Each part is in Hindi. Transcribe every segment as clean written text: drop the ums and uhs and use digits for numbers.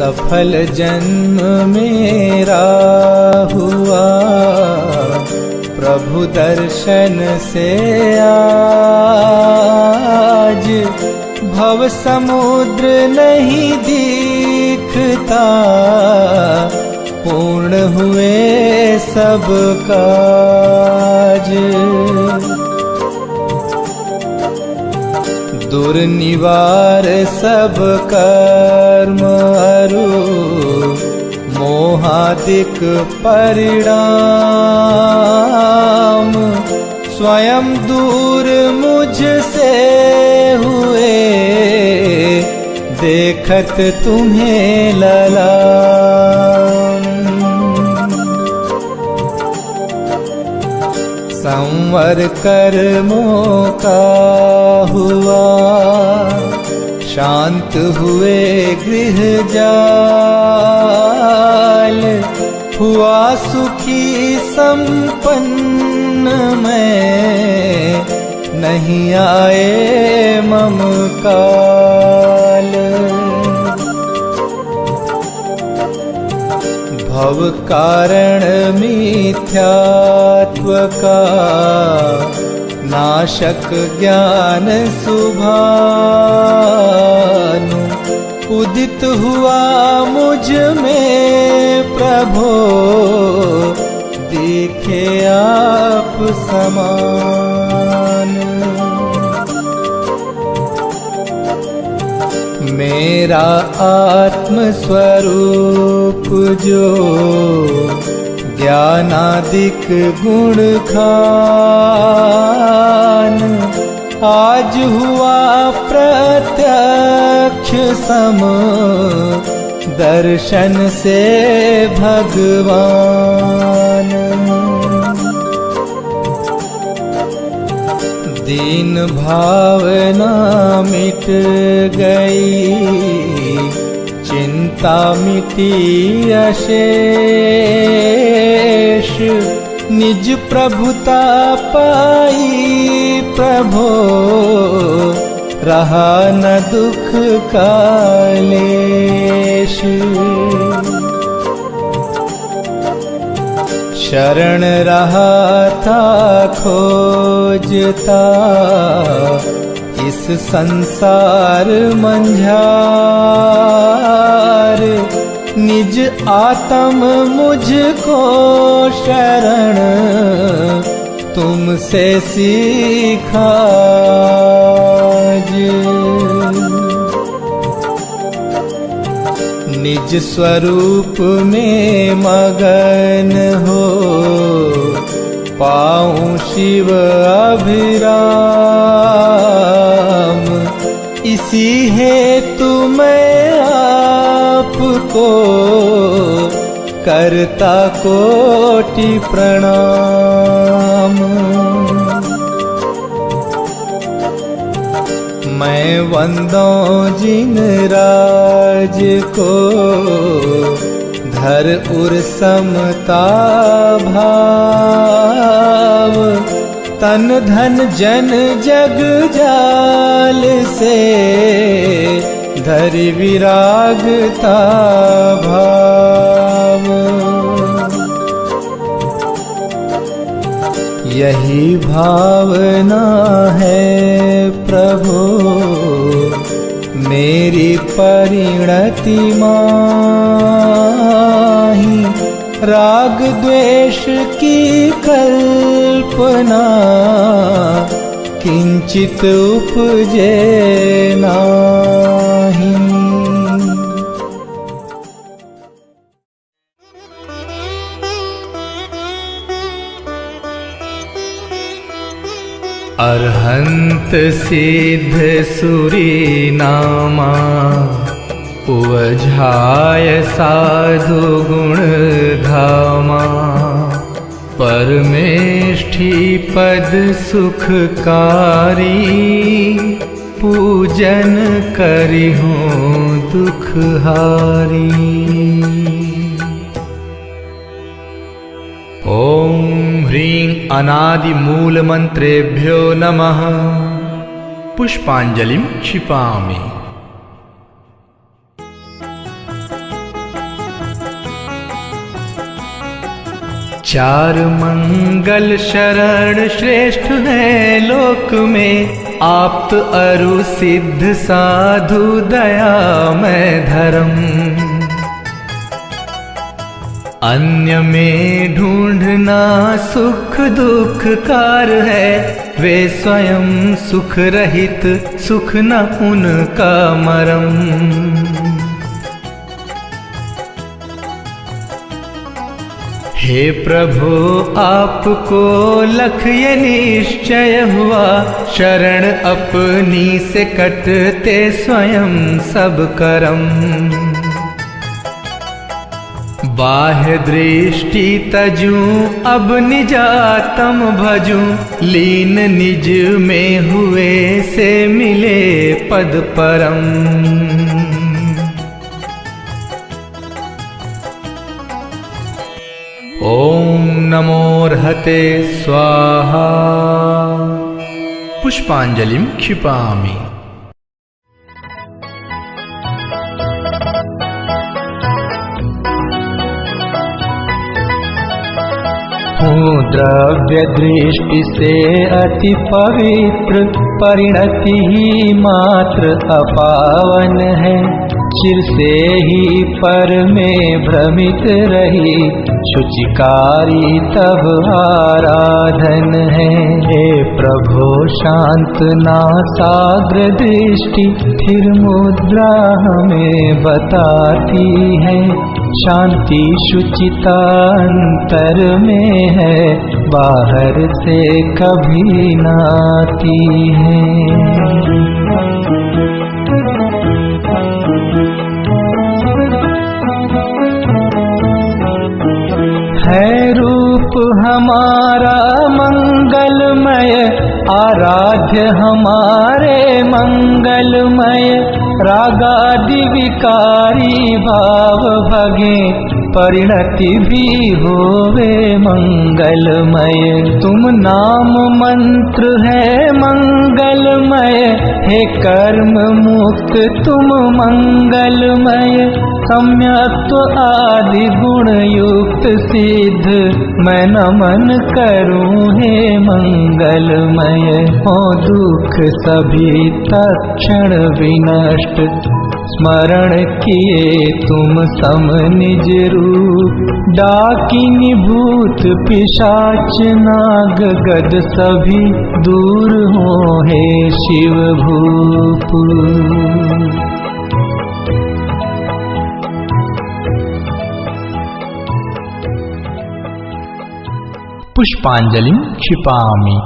सफल जन्म मेरा हुआ, प्रभु दर्शन से आज भव समुद्र नहीं दिखता, पूर्ण हुए सब काज। दुर्निवार सब कर्म अरु, मोहादिक परिणाम, स्वयं दूर मुझसे हुए, देखत तुम्हें ललाम। संवर कर्मों का हुआ, शांत हुए गृह जाल, हुआ सुखी संपन्न मैं, नहीं आए मम काल। भव कारण मिथ्यात्व का, नाशक ज्ञान सुभानु, उदित हुआ मुझ में प्रभो, दिखे आप समान। मेरा आत्म स्वरूप जो, ज्ञानादिक गुण खान, आज हुआ प्रत्यक्ष सम, दर्शन से भगवान। दीन भावना मिट गई, चिंता मिटी अशेष, निज प्रभुता पाई प्रभो, रहा न दुख कालेश। शरण रहा था खोजता, इस संसार मंझार, निज आत्म मुझको शरण, तुमसे सीखा। निज स्वरूप में मगन हो, पाऊं शिव अभिराम, इसी हेतु मैं आपको करता कोटि प्रणाम। मैं वंदों जिन राज को, धर उर समता भाव, तन धन जन जग जाल से, धरि विरागता भाव। यही भावना है प्रभु, मेरी परिणति माही, राग द्वेष की कल्पना, किंचित उपजे नाही। अरहंत सिद्ध सुरी नामा, उवझाय साधु गुण धामा, परमेष्ठी पद सुखकारी, पूजन करिहूँ दुखहारी। ओम ह्रीं अनादि मूल मंत्रेभ्यो नमः। पुष्पांजलिं क्षिपामि। चार मंगल शरण श्रेष्ठ है लोक में, आप्त अरु सिद्ध साधु दयामय धर्म। अन्य में ढूंढना सुख दुख कार है, वे स्वयं सुख रहित सुख न उनका मरम। हे प्रभु आपको लख ये निश्चय हुआ, शरण अपनी से कटते स्वयं सब करम। बाह्य दृष्टि तजूं अब निजातम भजूं, लीन निज में हुए से मिले पद परम। ओम नमोर्हते स्वाहा। पुष्पांजलिं क्षिपामि। हूँ द्रव्य दृष्टि से अति पवित्र, परिणति ही मात्र अपावन है। चिर से ही पर में भ्रमित रही, शुचिकारी तब आराधन है। हे प्रभो शांत नासाग्र दृष्टि, स्थिर मुद्रा हमें बताती है। शांति शुचिता अंतर में है, बाहर से कभी न आती है। है रूप हमारा मंगलमय, आराध्य हमारे मंगलमय। रागादि विकारी भाव भगे, परिणति भी होवे मंगलमय। तुम नाम मंत्र है मंगलमय, हे कर्म मुक्त तुम मंगलमय। सम्यक्त्व आदि गुण युक्त सिद्ध, मैं नमन करूं हे मंगलमय। हो दुख सभी तत्क्षण विनष्ट, स्मरण किए तुम सम निज रूप। डाकिनी भूत पिशाच नाग गद सभी, दूर हो हे शिव भूप। पुष्पांजलिं क्षिपामि।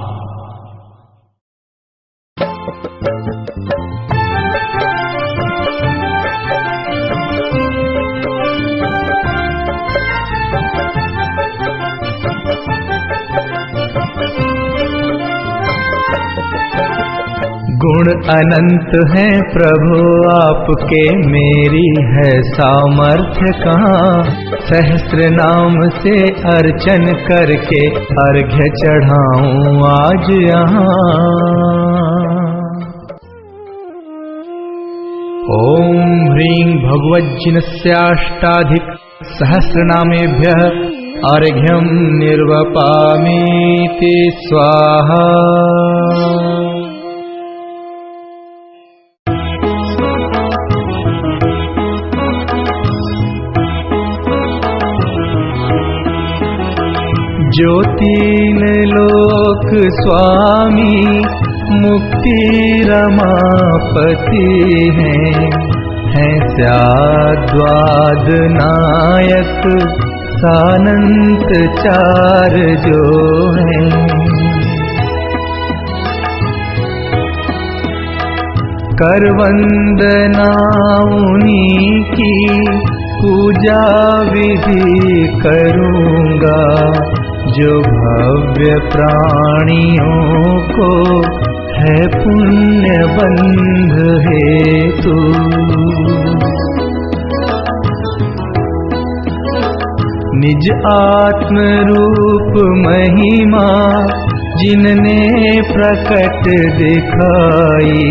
गुण अनंत हैं प्रभु आपके, मेरी है सामर्थ्य कहाँ। सहस्र नाम से अर्चन करके अर्घ्य चढ़ाऊं आज यहाँ। ओम ह्रीं भगवज्जिनस्याष्टाधिक सहस्रनामेभ्यः अर्घ्यं निर्वपामीति स्वाहा। जो तीन लोक स्वामी मुक्ति रमापति हैं स्याद्वाद नायक सानंत चार जो हैं। कर वंदना उन्हीं की पूजा विधि करूँगा, जो भव्य प्राणियों को है पुण्य बंध हेतु। निज आत्म रूप महिमा जिनने प्रकट दिखाई,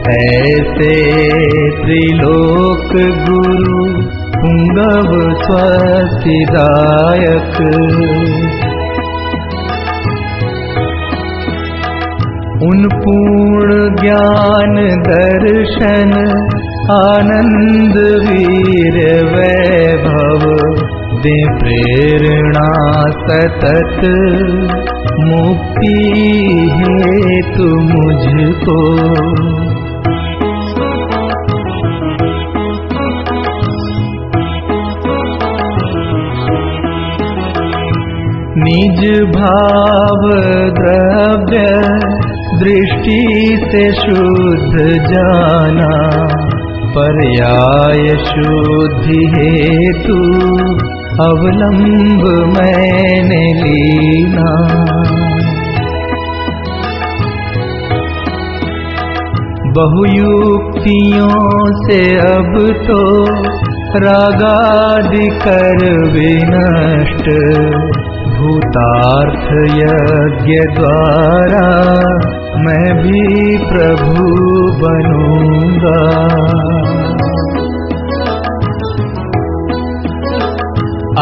ऐसे त्रिलोक गुरु पुंगव स्वस्तिदायक। उन पूर्ण ज्ञान दर्शन आनंद वीर वैभव दे प्रेरणा सतत मुक्ति हेतु मुझको। निज भाव द्रव्य दृष्टि से शुद्ध जाना पर्याय शुद्धि हेतु अवलंब मैंने लीना। बहुयुक्तियों से अब तो रागादि कर विनष्ट भूतार्थ यज्ञ द्वारा मैं भी प्रभु बनूंगा।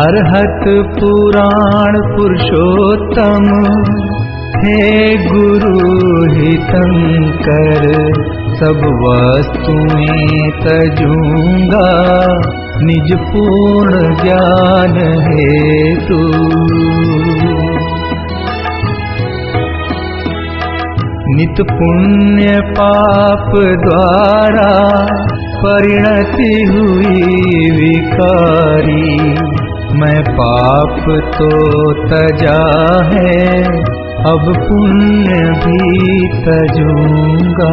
अरहत पुराण पुरुषोत्तम हे गुरु हितंकर सब वस्तुएं तजूंगा निज पूर्ण ज्ञान हेतु। नित पुण्य पाप द्वारा परिणति हुई विकारी मैं पाप तो तजा है अब पुण्य भी तजूंगा।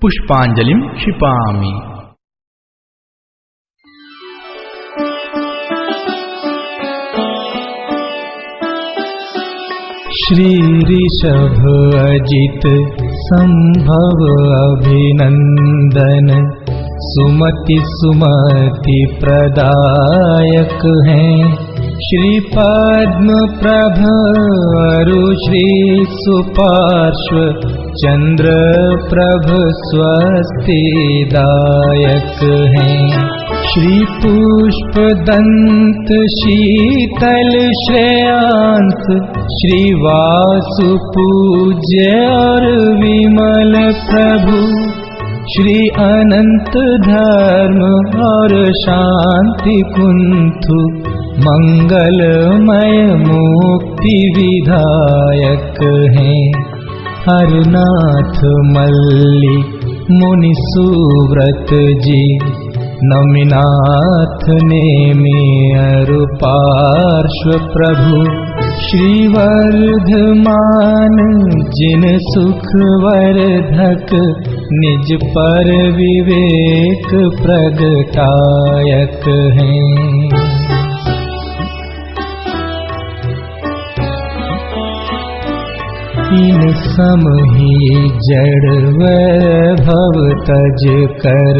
पुष्पांजलिं क्षिपामि। श्री ऋषभ अजित संभव अभिनंदन सुमति सुमति प्रदायक हैं। श्री पद्म प्रभ अरु श्री सुपार्श्व चंद्र प्रभ स्वस्तिदायक हैं। श्री पुष्प दंत शीतल श्रेयांस श्री वासु पूज्य और विमल प्रभु श्री अनंत धर्म और शांति कुंथु मंगलमय मुक्ति विधायक हैं। हरनाथ मल्ली मुनि सुव्रत जी नमिनाथ नेमि अरु पार्श्व प्रभु श्री वर्धमान जिन सुख वर्धक निज पर विवेक प्रगटायक हैं। इन सम ही जड़ वैभव तज कर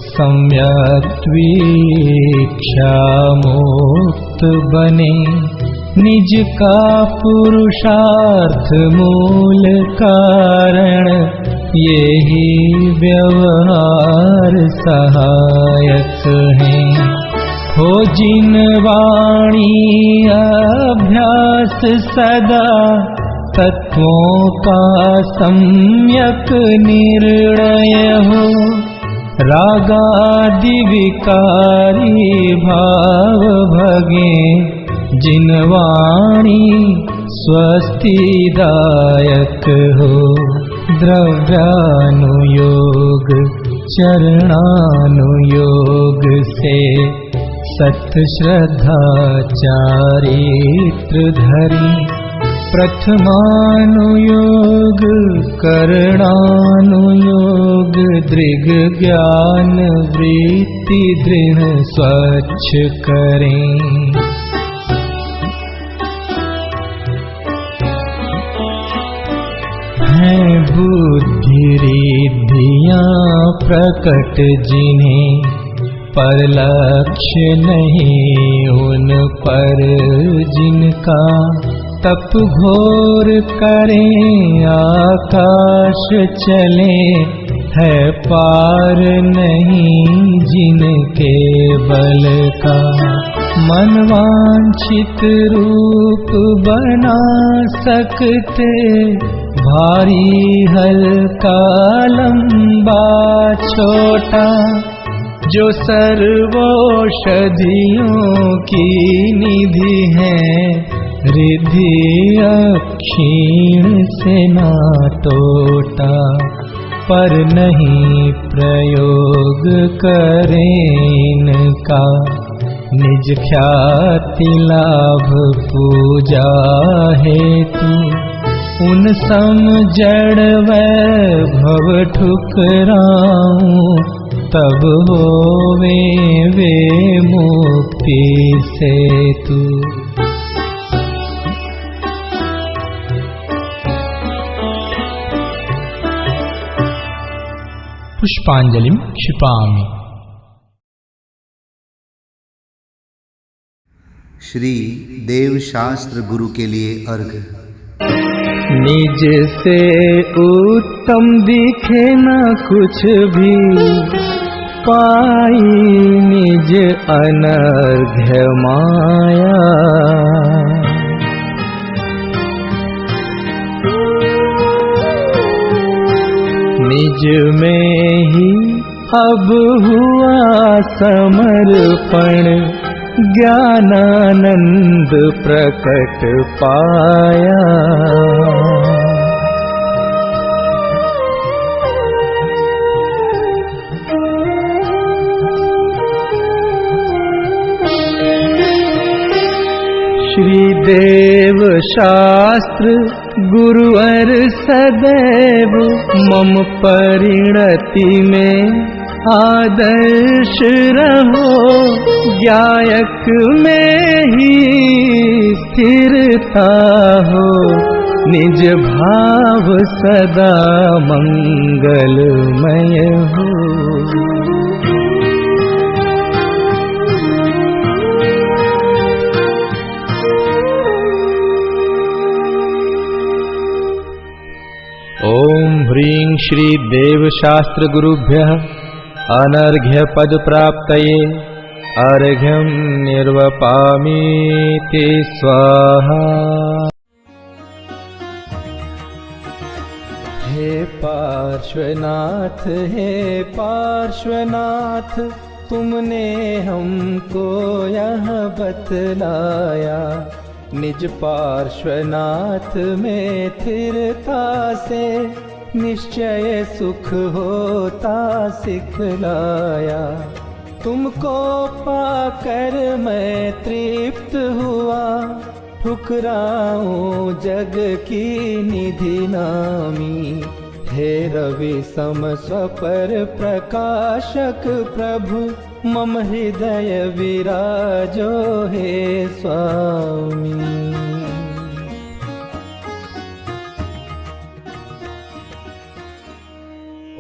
सम्यक वीक्षा मुक्त बने निज का पुरुषार्थ मूल कारण यही व्यवहार सहायक हैं। हो जिन वाणी अभ्यास सदा तत्वों का सम्यक निर्णय हो रागादि विकारी भाव भगे जिन वाणी स्वस्तिदायक हो। द्रव्यानुयोग चरणानुयोग से सत श्रद्धा चारित्र धरी प्रथमानुयोग करणानुयोग दृग ज्ञान वृत्ति दृढ़ स्वच्छ करें। हैं बुद्धि रिद्धियां प्रकट जिन्हें पर लक्ष्य नहीं उन पर जिनका तप घोर करें आकाश चले है पार नहीं जिनके बल का। मनवांछित रूप बना सकते, भारी हल्का लंबा छोटा, जो सर्वौषधियों की निधि है, रिद्धि अक्षीण से ना टोटा। पर नहीं प्रयोग करें इनका, निज ख्याति लाभ पूजा हेतु। उन सम जड़ वैभव ठुकराऊं, तब होवे वे मुक्ति सेतु। पुष्पांजलिं क्षिपामि। श्री देवशास्त्र गुरु के लिए अर्घ। निज से उत्तम दिखे न कुछ भी, पाई निज अनर्घ्य माया। निज में ही अब हुआ समर्पण, ज्ञानानंद प्रकट पाया। श्री देव शास्त्र गुरुवर सदैव, मम परिणति में आदर्श रहो। ज्ञायक में ही स्थिरता हो, निज भाव सदा मंगलमय हो। ओम ह्रीं श्री देवशास्त्र गुरुभ्यः अनर्घ्य पद प्राप्तये अर्घ्यं निर्वपामीति स्वाहा। हे पार्श्वनाथ, हे पार्श्वनाथ, तुमने हमको यह बतलाया। निज पार्श्वनाथ में स्थिरता से, निश्चय सुख होता सिखलाया। तुमको पाकर मैं तृप्त हुआ, ठुकराऊं जग की निधि नामी। हे रवि सम स्वपर प्रकाशक प्रभु, मम हृदय विराजो हे स्वामी।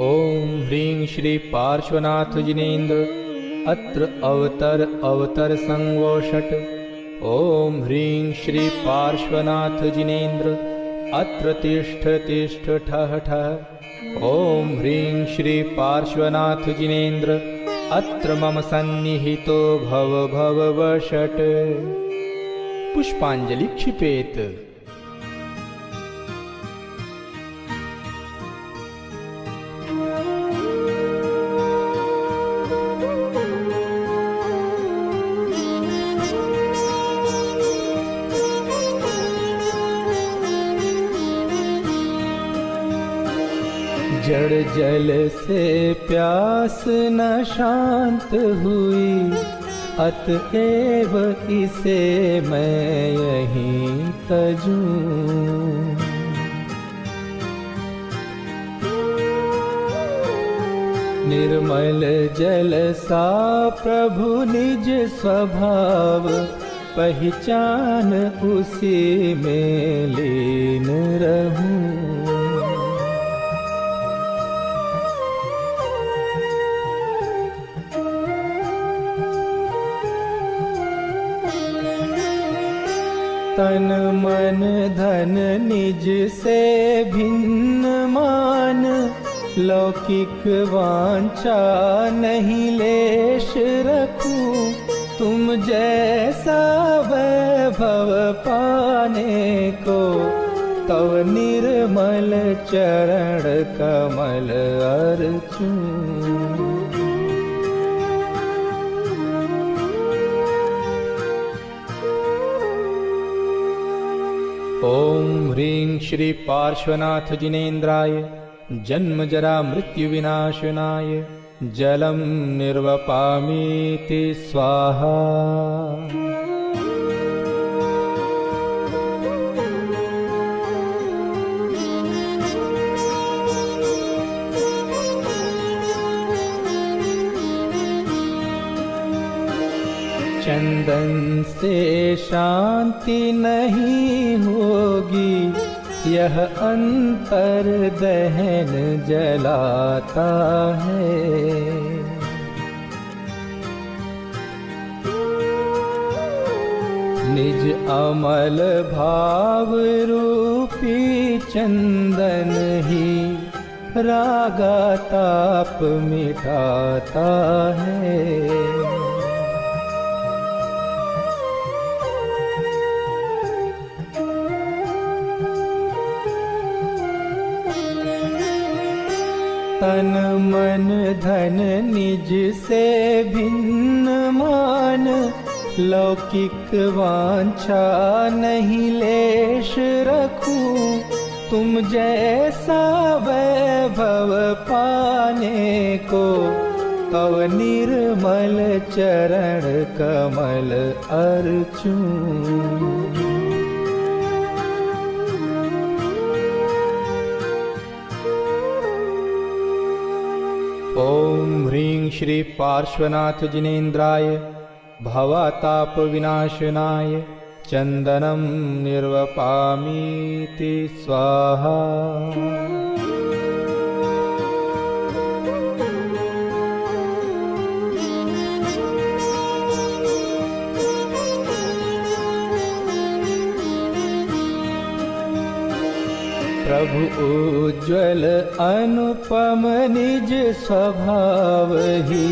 ओम ह्रीं श्री पार्श्वनाथ जिनेन्द्र, अत्र अवतर संवोषट। ओम ह्रीं श्री पार्श्वनाथ जिनेन्द्र, अत्र तिष्ठ तिष्ठ ठः ठः। ओम ह्रीं श्री पार्श्वनाथ जिनेन्द्र, अत्र मम सन्निहितो भव भव वषट्। पुष्पांजलि क्षिपेत। जड़ जल से प्यास न शांत हुई, अतएव इसे मैं यहीं तजूं। निर्मल जल सा प्रभु निज स्वभाव, पहचान उसी में लीन रहूं। तन मन धन निज से भिन्न मान, लौकिक वांछा नहीं लेश रखूं, तुम जैसा वैभव पाने को, तव निर्मल चरण कमल अर्चूं। ओम ह्रीं श्री पार्श्वनाथ जिनेन्द्राय जन्म जरा मृत्यु विनाशनाय जलम निर्वपामीति स्वाहा। चंदन से शांति नहीं होगी, यह अंतर दहन जलाता है। निज अमल भाव रूपी चंदन ही रागा ताप मिटाता है। तन मन धन निज से भिन्न मान, लौकिक वांछा नहीं लेश रखूं, तुम जैसा वैभव पाने को, तव निर्मल चरण कमल अर्चूं। ओम ह्रीं श्री पार्श्वनाथ जिनेन्द्राय भवताप विनाशनाय चंदनम निर्वपामीति स्वाहा। प्रभु उज्ज्वल अनुपम निज स्वभाव ही,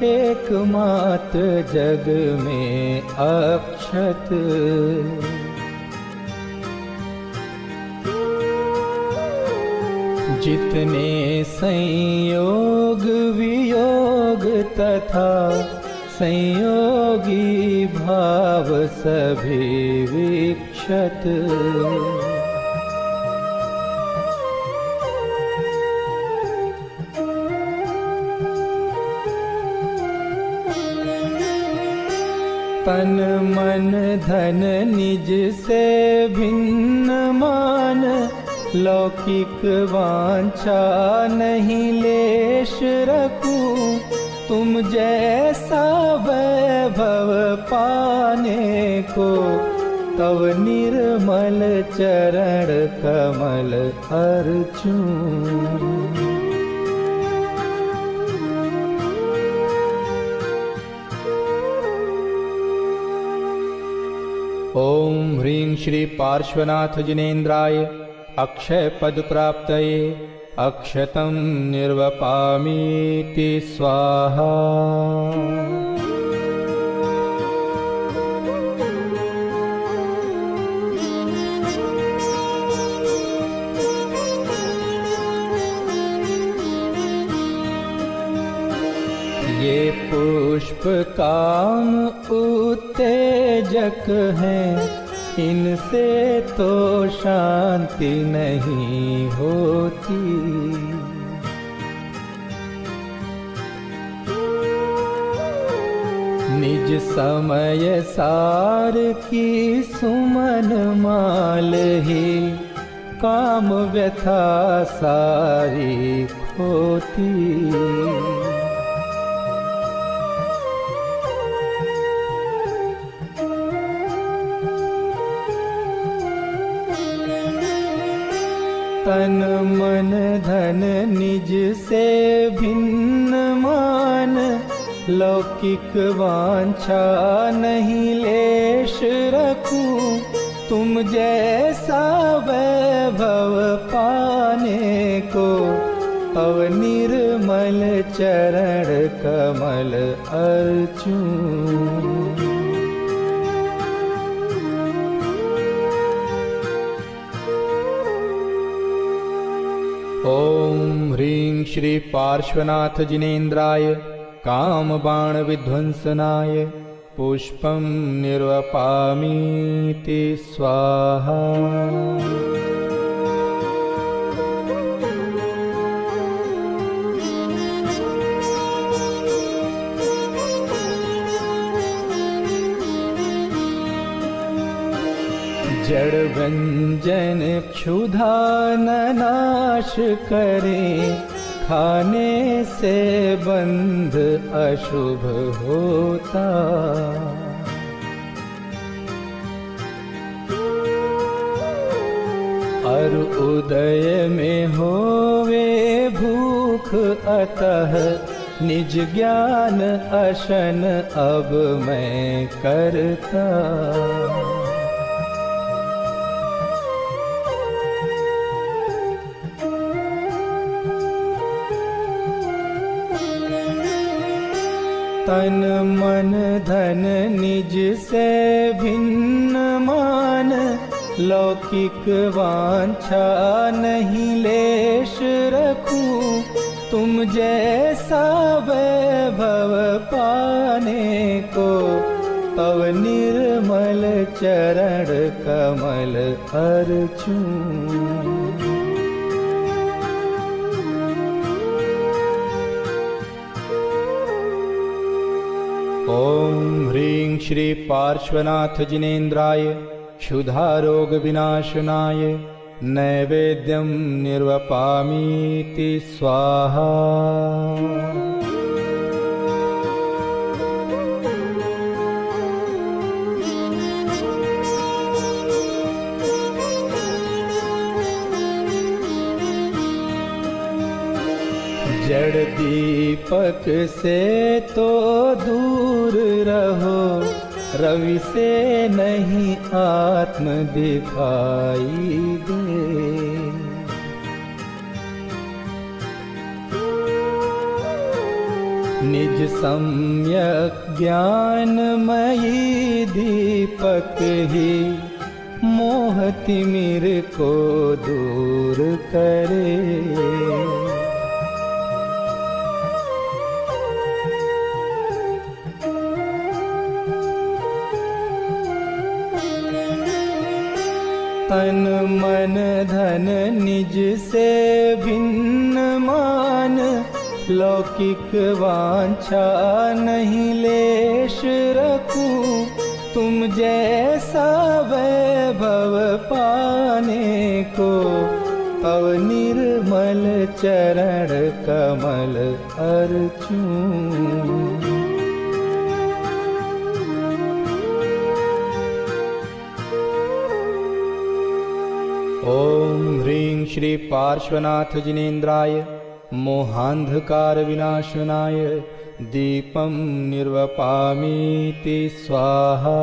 एकमात्र जग में अक्षत। जितने संयोग वियोग तथा संयोगी भाव सभी विक्षत। तन मन धन निज से भिन्न मान, लौकिक वांछा नहीं लेश रखूं, तुम जैसा वैभव पाने को, तव निर्मल चरण कमल अर्चूं। ओम ह्रीं श्री पार्श्वनाथ जिनेन्द्राय अक्षय पद प्राप्तये अक्षतं निर्वपामीति स्वाहा। ये पुष्प काम उत्तेजक हैं, इनसे तो शांति नहीं होती। निज समय सार की सुमन माल ही, काम व्यथा सारी खोती। तन मन धन निज से भिन्न मान, लौकिक वांछा नहीं लेश रखूं, तुम जैसा वैभव पाने को, निर्मल चरण कमल अर्चूं। ओम ह्रीं श्री पार्श्वनाथ जिनेन्द्राय कामबाण विध्वंसनाय पुष्पं निर्वपामीति स्वाहा। जड़ व्यंजन क्षुधा न नाश करे, खाने से बंध अशुभ होता। और उदय में होवे भूख अतः, निज ज्ञान अशन अब मैं करता। तन मन धन निज से भिन्न मान, लौकिक वांछा नहीं लेश रखूं। तुम जैसा वैभव पाने को, तव निर्मल चरण कमल अर्चूं। ओम ह्रीं श्री पार्श्वनाथ जिनेन्द्राय क्षुधा रोग विनाशनाय नैवेद्यं निर्वपामीति स्वाहा। जड़ दीपक से तो दूर रहो, रवि से नहीं आत्म दिखाई दे। निज सम्यक ज्ञानमयी दीपक ही, मोह तिमिर को दूर करे। तन मन धन निज से भिन्न मान, लौकिक वांछा नहीं लेश रखूं। तुम जैसा वैभव पाने को, तव निर्मल चरण कमल अर्चूं। ओम ह्रीं श्री पार्श्वनाथ जिनेन्द्राय मोहांधकार विनाशनाय दीपं निर्वपामीति स्वाहा।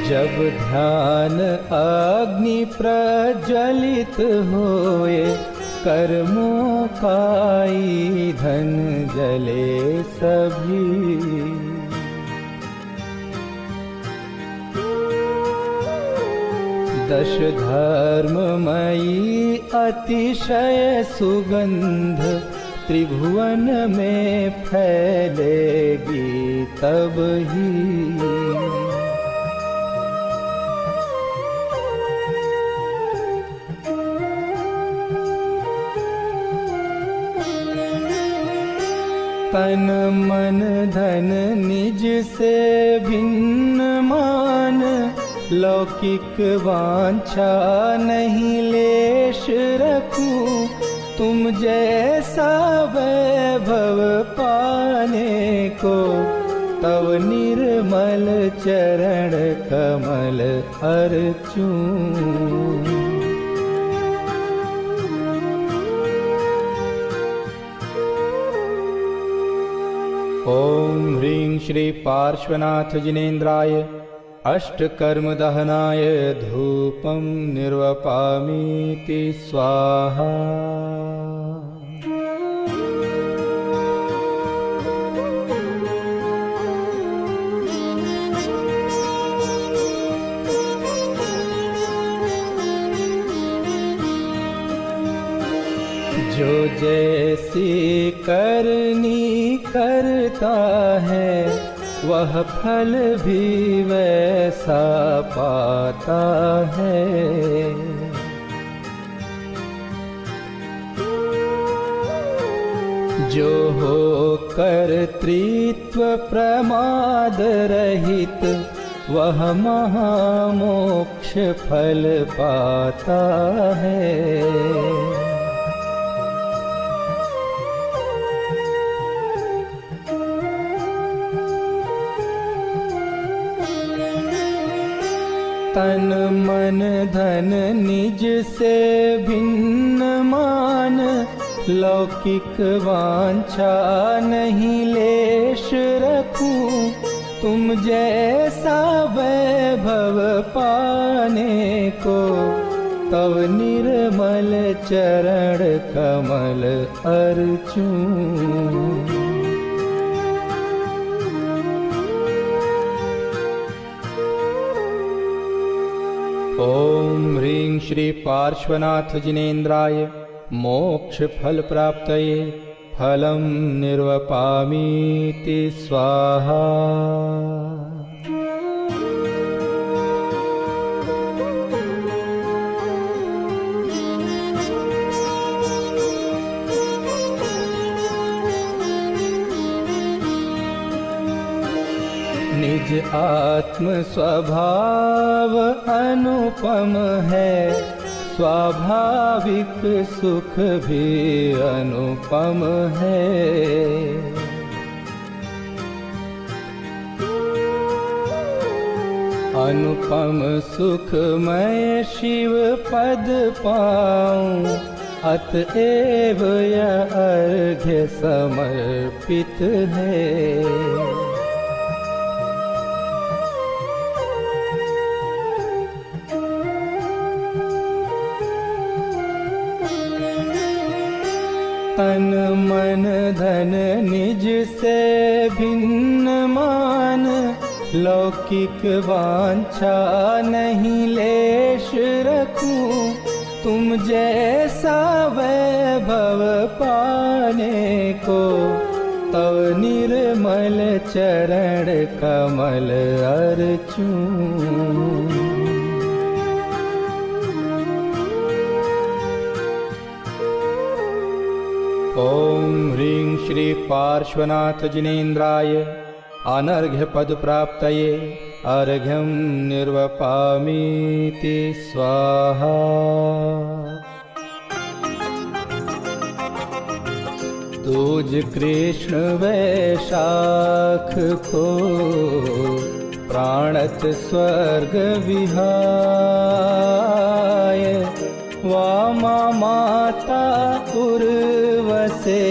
जब ध्यान अग्नि प्रज्वलित होए, कर्मों का ईंधन जले सभी। दश धर्ममयी अतिशय सुगंध, त्रिभुवन में फैलेगी तब ही। तन मन धन निज से भिन्न मान, लौकिक वांछा नहीं लेश रखूं। तुम जैसा वैभव पाने को, तव निर्मल चरण कमल अर्चूं। श्री पार्श्वनाथ जिनेन्द्राय अष्टकर्म दहनाय धूपं निर्वपामीति स्वाहा। जो जैसी करनी करता है वह फल भी वैसा पाता है। जो हो कर्तृत्व प्रमाद रहित वह महामोक्ष फल पाता है। तन मन धन निज से भिन्न मान, लौकिक वांछा नहीं लेश रखूं। तुम जैसा वैभव पाने को तव निर्मल चरण कमल अर्चूं। ओम ह्रीं श्री पार्श्वनाथ जिनेन्द्राय मोक्ष फल प्राप्तये फलं निर्वपामीति स्वाहा। निज आत्म स्वभाव अनुपम है, स्वाभाविक सुख भी अनुपम है। अनुपम सुख मैं शिव पद पाऊं, अतएव यह अर्घ्य समर्पित है। तन मन धन निज से भिन्न मान, लौकिक वांछा नहीं लेश रखूं। तुम जैसा वैभव पाने को तव निर्मल चरण कमल अर्चूं। ओम ह्रीं श्री पार्श्वनाथ जिनेन्द्राय अनर्घ्य पद प्राप्तये अर्घ्यं निर्वपामीति स्वाहा। दूज कृष्ण वैशाख को प्राणत स्वर्ग विहाय, वामा माता उर्वसे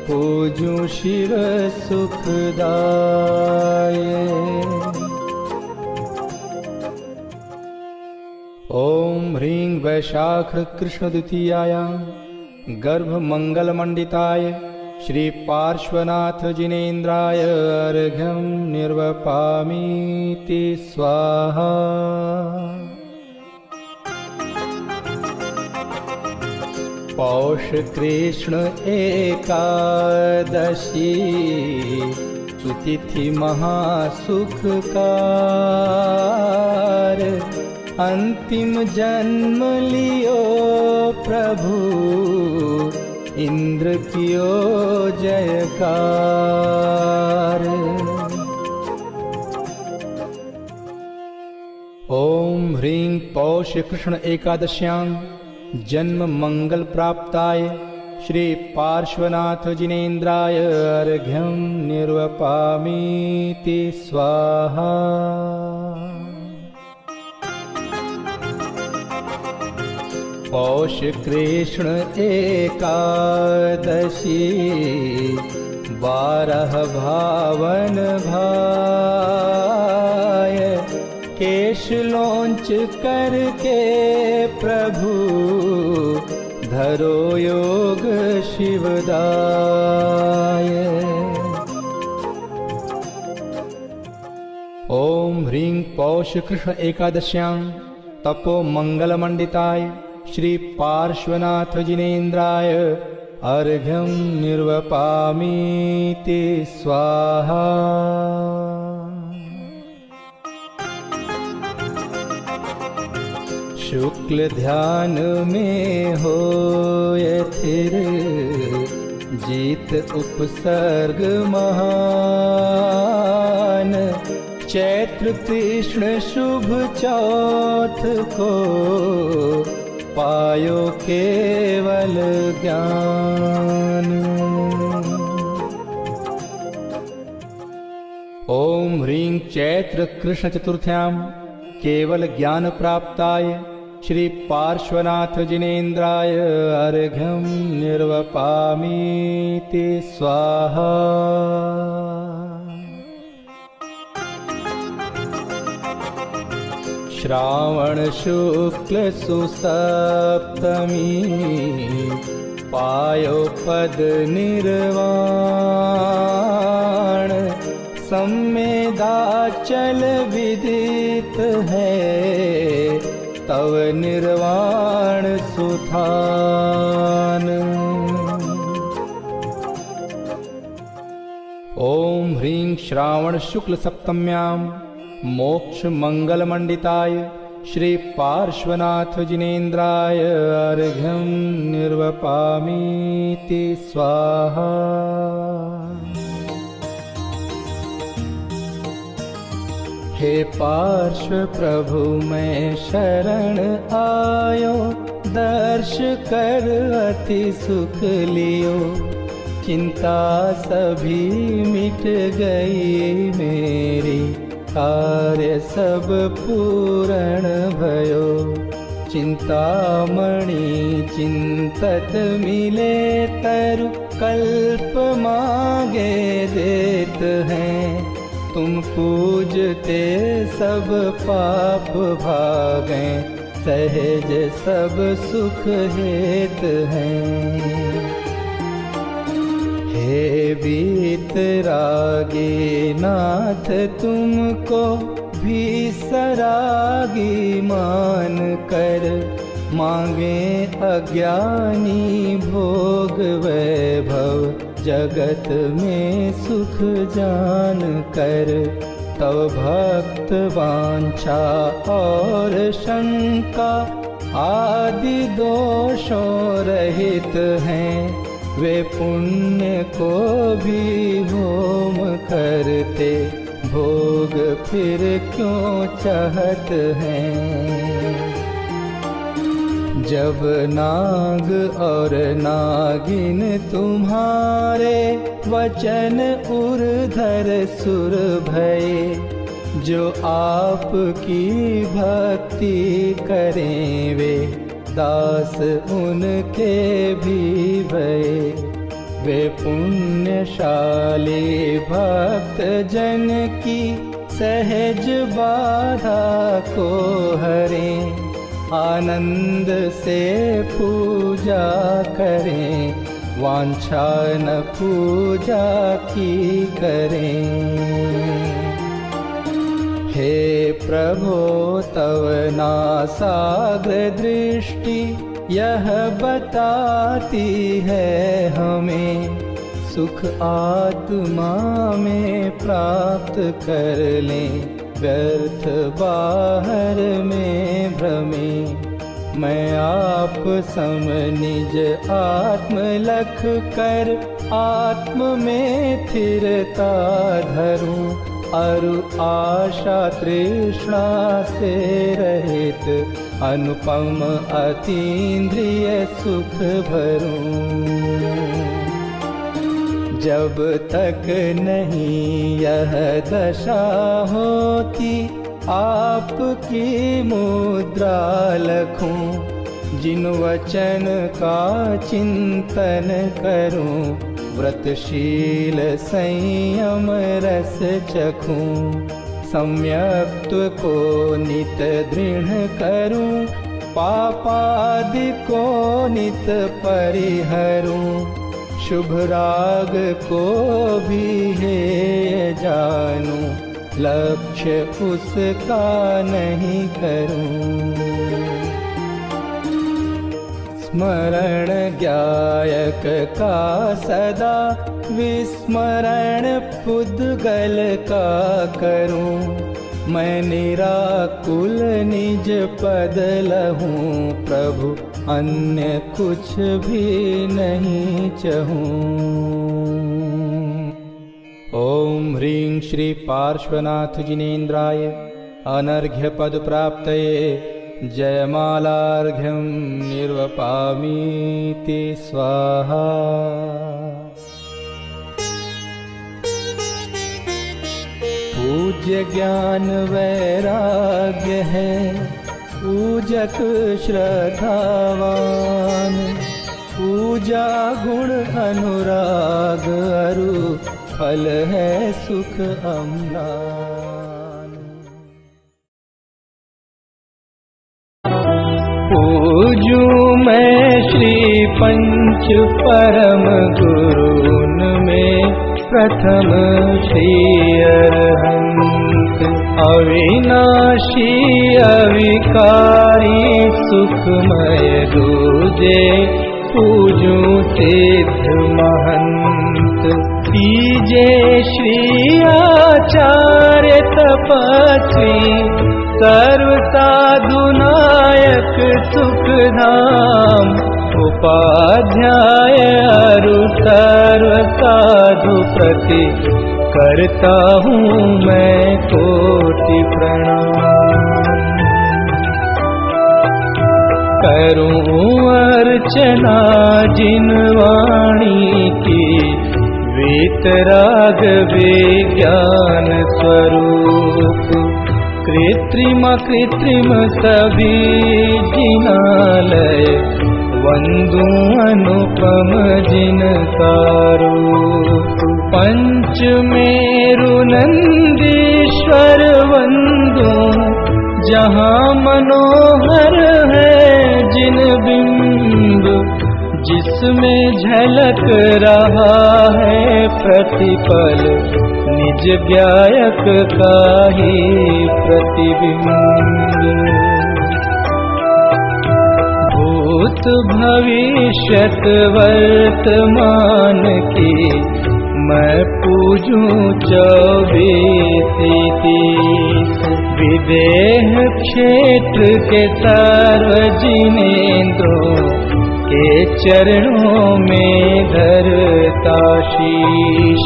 पूजूं शिव सुखदाय। ओम ह्रीं वैशाख कृष्ण द्वितीयायां गर्भ मंगल मंडिताय श्री पार्श्वनाथ जिनेन्द्राय अर्घ्यं निर्वपामीति स्वाहा। पौष कृष्ण एकादशी सुतिथि महासुखकार, अंतिम जन्म लियो प्रभु इंद्र कियो जयकार। ओम ह्रीं पौष कृष्ण एकादश्यां जन्म मंगल प्राप्ताय श्री पार्श्वनाथ जिनेन्द्राय अर्घ्यं निर्वपामीति स्वाहा। पौष कृष्ण एकादशी 12 भावन भाय, केश लोंच करके प्रभु धरो योग शिवदाय। ओम ह्रीं पौष कृष्ण एकादश्यां तपो मंगल मंडिताय श्री पार्श्वनाथ जिनेन्द्राय अर्घ्यं निर्वपामीति स्वाहा। शुक्ल ध्यान में होय थिर, जीत उपसर्ग महान। चैत्र कृष्ण शुभ चौथ को पायो केवल ज्ञान। ओम ह्रीं चैत्र कृष्ण चतुर्थ्यां केवल ज्ञान प्राप्ताय श्री पार्श्वनाथ जिनेन्द्राय अर्घ्यं निर्वपामीति स्वाहा। श्रावण शुक्ल सुसप्तमी पायो पद निर्वाण। सम्मेदाचल विदित है तव निर्वाण सुथान। ओम ह्रीं श्रावण शुक्ल सप्तम्यां मोक्ष मंगल मंडिताय श्री पार्श्वनाथ जिनेन्द्राय अर्घ्यं निर्वपामीति स्वाहा। हे पार्श्व प्रभु मैं शरण आयो, दर्श कर अति सुख लियो। चिंता सभी मिट गई मेरी, कार्य सब पूर्ण भयो। चिंतामणि चिंतत मिले तरु, कल्प मांगे देत हैं। तुम पूजते सब पाप भागें, सहज सब सुख हेत हैं। हे वीतरागी नाथ तुमको भी सरागी मान कर, मांगे अज्ञानी भोग वैभव जगत में सुख जान कर। तव भक्त वांछा और शंका आदि दोषों रहित हैं। वे पुण्य को भी होम करते, भोग फिर क्यों चाहत हैं। जब नाग और नागिन तुम्हारे वचन उर्धर सुर भये, जो आपकी भक्ति करें वे दास उनके भी भये। वे पुण्यशाली भक्त जन की सहज बाधा को हरें, आनंद से पूजा करें, वांछा न पूजा की करें। हे प्रभो तव नासाग्र दृष्टि यह बताती है हमें, सुख आत्मा में प्राप्त कर लें, व्यर्थ बाहर में भ्रमे। मैं आप सम निज आत्म लख कर, आत्म में स्थिरता धरूं। अरु आशा तृष्णा से रहित, अनुपम अतीन्द्रिय सुख भरूं। जब तक नहीं यह दशा होती, आपकी मुद्रा लखूं। जिन वचन का चिंतन करूं, व्रतशील संयम रस चखूं, सम्यक्त्व को नित दृढ़ करूं, पापादि को नित परिहरूं, शुभ राग को भी हेय जानूं, लक्ष्य उसका नहीं करूं। स्मरण ज्ञायक का सदा, विस्मरण पुद्गल का करूं, मैं निराकुल निज पद लहूं, प्रभु अन्य कुछ भी नहीं चहूं। ओम ह्रीं श्री पार्श्वनाथ जिनेन्द्राय अनर्घ्य पद प्राप्तये जयमालार्घ्यं निर्वपामीति स्वाहा। पूज्य ज्ञान वैराग्य है पूजक श्रद्धावान, पूजा गुण अनुराग अरु फल है सुख अम्लान। पूजूं मैं श्री पंच परम गुरुन में, प्रथम श्री अरहंत अविनाशी अविकारी सुखमय दूजे, पूजूं सिद्ध महंत। तीजे श्री आचार्य तपस्वी, सर्व साधु नायक सुखधाम, उपाध्याय अरु सर्व साधु प्रति, करता हूँ मैं कोटि प्रणाम। करूँ अर्चना जिन वाणी की, वीतराग विज्ञान स्वरूप, कृत्रिम कृत्रिम सभी जिनालय, वंदू अनुपम जिनका रूप। पंच मेरु नंदीश्वर वंदू, जहाँ मनोहर है जिन बिंब, जिसमें झलक रहा है प्रतिपल, निज गायक का ही प्रतिबिंब। भूत भविष्यत वर्तमान की, मैं पूजूं 24-30, विदेह क्षेत्र के सर्व जिनेंद्रों के चरणों में धरता शीश।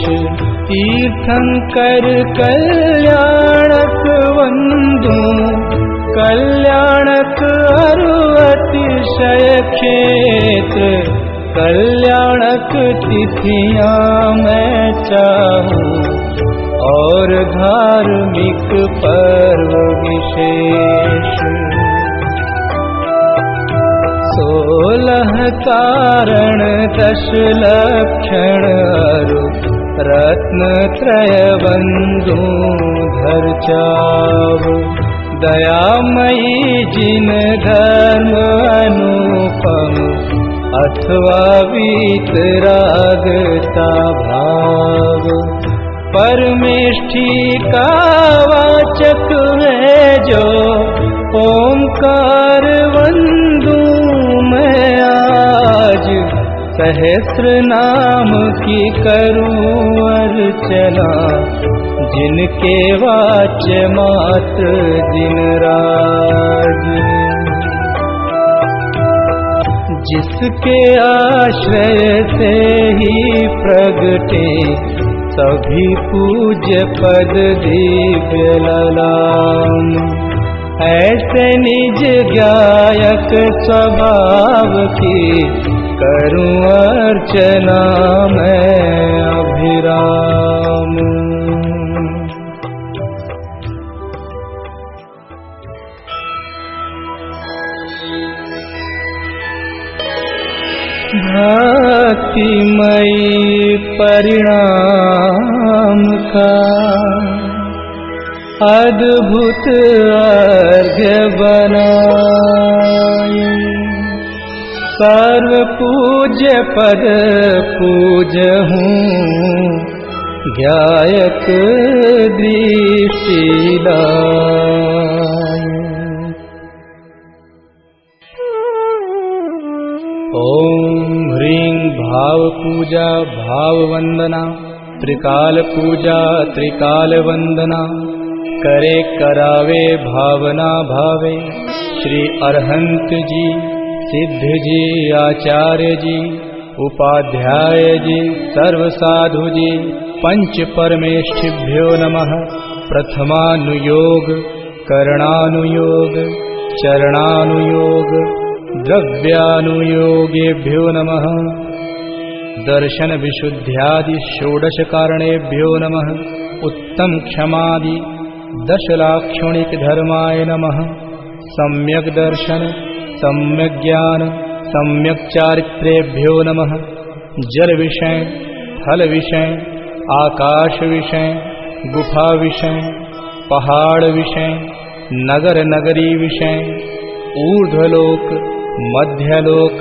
तीर्थंकर कल्याणक वंदू, कल्याणक अरु अतिशय क्षेत्र, कल्याणक तिथियां मैं चाहूं, और धार्मिक पर्व विशेष। 16 कारण 10 लक्षण अरु, रत्नत्रय बंधु धर चाव। दयामयी जिन धर्म अनुपम, अथवा वीतरागता भाव। परमेष्ठी का वाचक है जो, ओंकार वंदू मैं आज। सहस्र नाम की करूं अर्चना, जिनके वाच्य मात्र दिन राज। जिसके आश्रय से ही प्रगटे, सभी पूज्य पद दिव्य ललाम। ऐसे निज गायक स्वभाव की, करूं अर्चना मैं अभिराम। भक्तिमयी परिणाम का अद्भुत अर्घ्य बनाए। सर्व पूज्य पद पूजहूँ ज्ञायक दृष्टि लाए। ओम ह्रीं भाव पूजा भाव वंदना, त्रिकाल पूजा त्रिकाल वंदना, करे करावे भावना भावे। श्री अरहंत जी, सिद्ध जी, आचार्य जी, उपाध्याय जी, सर्व साधु जी, पंच परमेष्ठिभ्यो नमः। प्रथमानुयोग, करणानुयोग, चरणानुयोग, द्रव्यानुयोगेभ्यो नमः। दर्शन विशुद्ध्यादि षोडश कारणेभ्यो नमः। उत्तम क्षमादि दशलाक्षणिक धर्माय नमः। सम्यक दर्शन, सम्यक ज्ञान, सम्यक चारित्रेभ्यो नमः। जल विषय, फल विषय, आकाश विषय, गुफा विषय, पहाड़ विषय, नगर नगरी विषय, ऊर्ध्वलोक, मध्यलोक,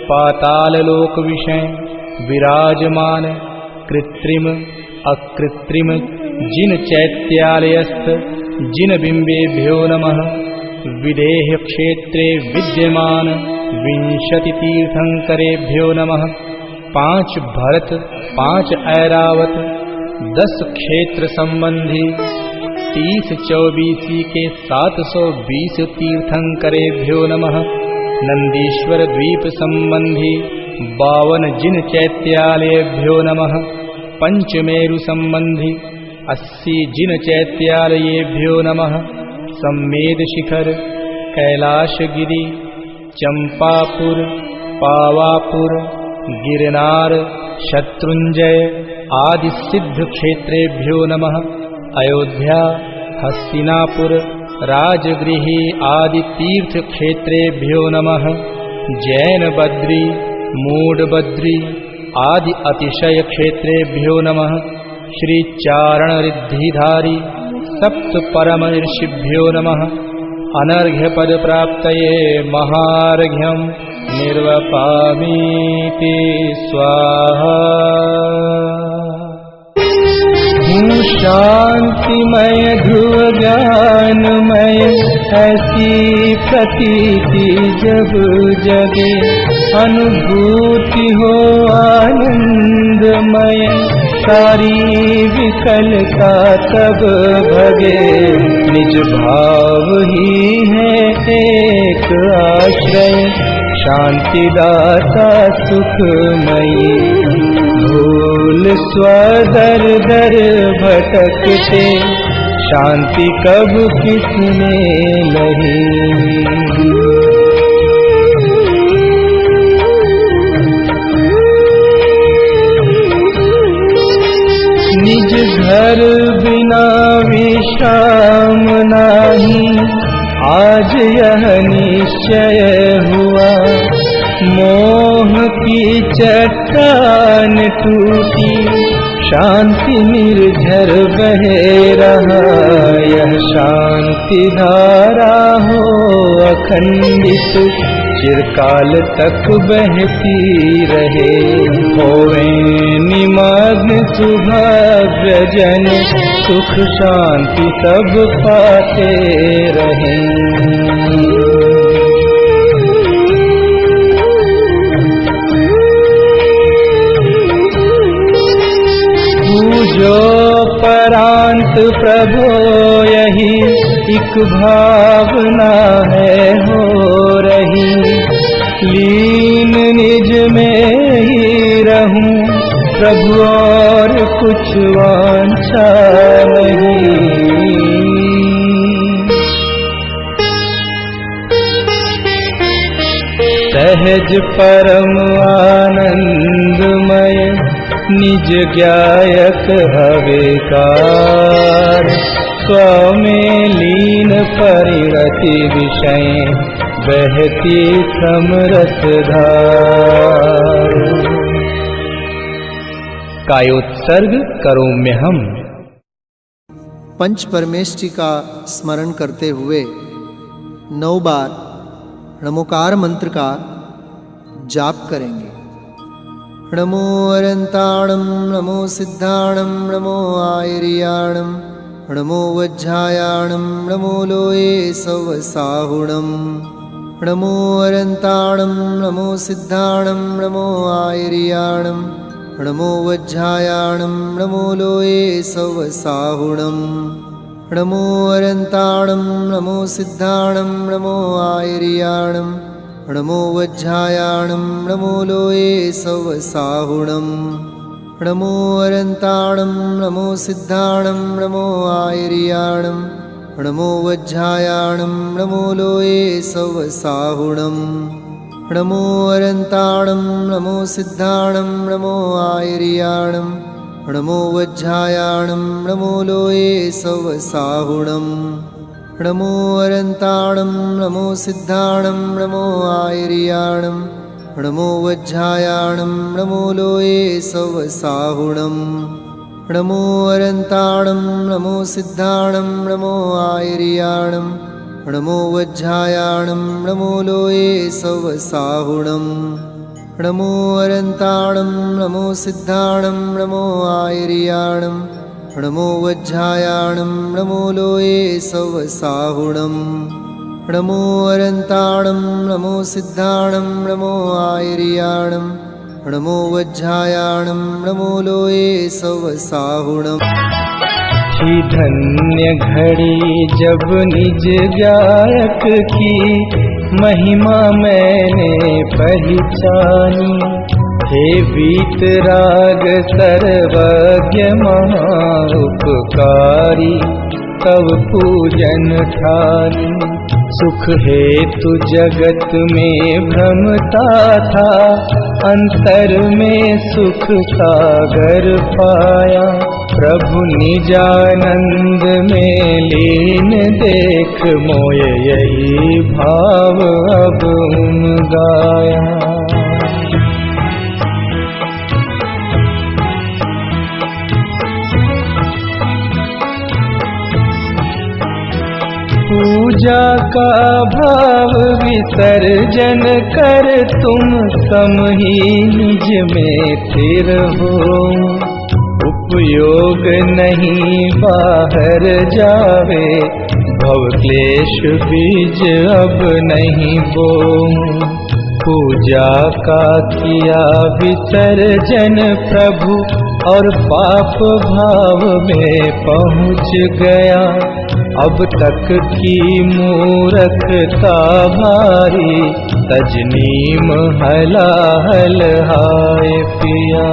पाताललोक विषय, विराजमान, कृत्रिम, अकृत्रिम, जिन चैत्यालयस्थ, जिन बिंबेभ्यो नमः। विदेह क्षेत्रे विद्यमान 20 तीर्थंकरेभ्यो नमः। 5 भरत, 5 ऐरावत, 10 क्षेत्र संबंधी 30-24 के 720 तीर्थंकरेभ्यो नमः। नंदीश्वर द्वीप संबंधी 52 जिन चैत्यालयेभ्यो नमः। पंचमेरु संबंधी 80 जिन चैत्यालयेभ्यो नमः। सम्मेद शिखर, कैलाशगिरि, चंपापुर, पावापुर, गिरनार, शत्रुंजय आदि सिद्ध क्षेत्रेभ्यो नमः। अयोध्या, हस्तिनापुर, राजगृही आदि तीर्थ क्षेत्रेभ्यो नमः। जैन बद्री, मूड बद्री आदि अतिशय क्षेत्रेभ्यो नमः। श्री चारण रिद्धिधारी सप्त परम ऋषिभ्यो नमः। अनर्घ्य पद प्राप्तये महार्घ्यं निर्वपामीति स्वाहा। हूँ शांतिमय ध्रुव ज्ञानमय, ऐसी प्रतीति जब जगे। अनुभूति हो आनंदमय, सारी विकलता तब भगे। निज भाव ही है एक आश्रय, शांतिदाता सुखमयी। भूल स्वदर दर भटकते, शांति कब किसने लही। निज घर बिना विश्राम नाही, आज यह निश्चय हुआ। मोह की चट्टान टूटी, शांति निर्झर बहे रहा। यह शांति धारा हो अखंडित, चिरकाल तक बहती रहे। होवे निमग्न सुभव्य जन, सुख शांति सब पाते रहें। पूजो परांत प्रभो यही, एक भावना है हो रही। लीन निज में ही रहूं प्रभु, और कुछ वांछा नहीं। सहज परम आनंदमय, निज ज्ञायक अविकार। स्व में लीन परिणति विषय, बहती समरसधार। कायोत्सर्ग करोम्यहम्। पंच परमेष्टि का स्मरण करते हुए 9 बार नमोकार मंत्र का जाप करेंगे। नमो अरंताणं, नमो सिद्धाणं, नमो आयर्याणं, नमो वज्रायाणं, नमो लोये सवसाहुणं। नमो अरंताणं, नमो सिद्धाणं, नमो आयर्याणं, नमो वज्रायाणं, नमो लोये सवसाहुणं। नमो अरंताणं, नमो सिद्धाणं, नमो आयर्याणं, नमो वज्रायाणं, नमो लोये सवसाहुणं। नमो अरंताणं, नमो सिद्धाणं, नमो आयर्याणं, नमो वज्रायाणं, नमो लोये सवसाहुणं। नमो अरंताणं, नमो सिद्धाणं, नमो आयर्याणं, नमो वज्रायाणं, नमो लोये सवसाहुणं। नमो अरंताणं, नमो सिद्धाणं, नमो आयर्याणं, नमो वज्रायाणं, नमो लोये सवसाहुणं। नमो अरंताणं, नमो सिद्धाणं, नमो आयर्याणं, नमो वज्रायाणं, नमो लोये सवसाहुणं। नमो अरंताणं, नमो सिद्धाणं, नमो आयर्याणं, नमो वज्रायाणं, नमो लोये सवसाहुणं। नमो अरंताणं, नमो सिद्धाणं, नमो आयर्याणं, नमो वज्रायाणं, नमो लोये सवसाहुणं। थी धन्य घड़ी जब निज गायक की महिमा मैंने पहचानी। हे वीतराग सर्वज्ञ महाउपकारी, तब पूजन ठानी। सुख हेतु जगत में भ्रमता था, अंतर में सुख सागर पाया। प्रभु निजानंद में लीन देख मोय यही भाव अब गाया। पूजा का भाव विसर्जन कर तुम सम ही निज में स्थिर हो। उपयोग नहीं बाहर जावे, भव क्लेश बीज अब नहीं बोऊं। पूजा का किया विसर्जन प्रभु, और पाप भाव में पहुँच गया। अब तक की मूर्खता भारी, तजनीम हलाहल हाय पिया।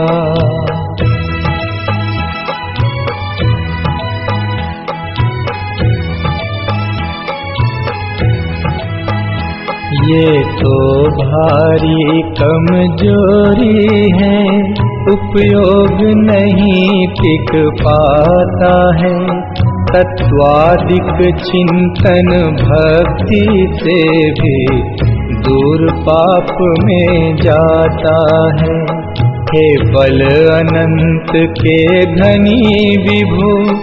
ये तो भारी कमजोरी है, उपयोग नहीं टिक पाता है। तत्वादिक चिंतन भक्ति से भी दूर पाप में जाता है। हे बल अनंत के धनी विभु,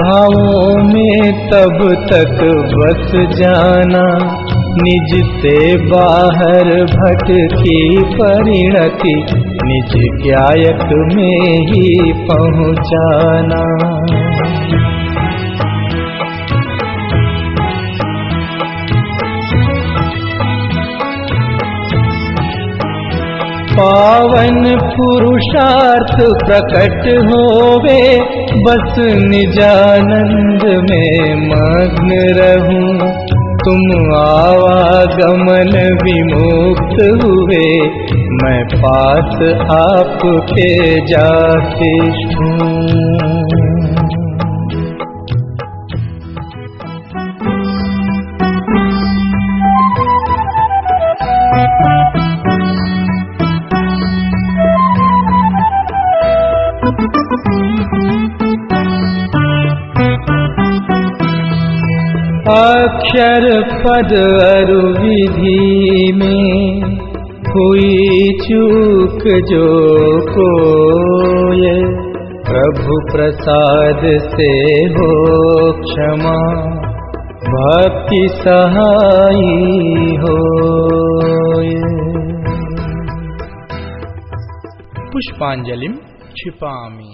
भावों में तब तक बस जाना। निज से बाहर भटकी परिणति, निज ज्ञायक में ही पहुँचाना। पावन पुरुषार्थ प्रकट होवे, बस निजानंद में मग्न रहूं। तुम आवागमन विमुक्त हुए, मैं पास आपके जाके छूं। अक्षर पद अरु विधि में हुई चूक जो कोय, प्रभु प्रसाद से हो क्षमा, भक्ति सहाई होय। पुष्पांजलिं क्षिपामि।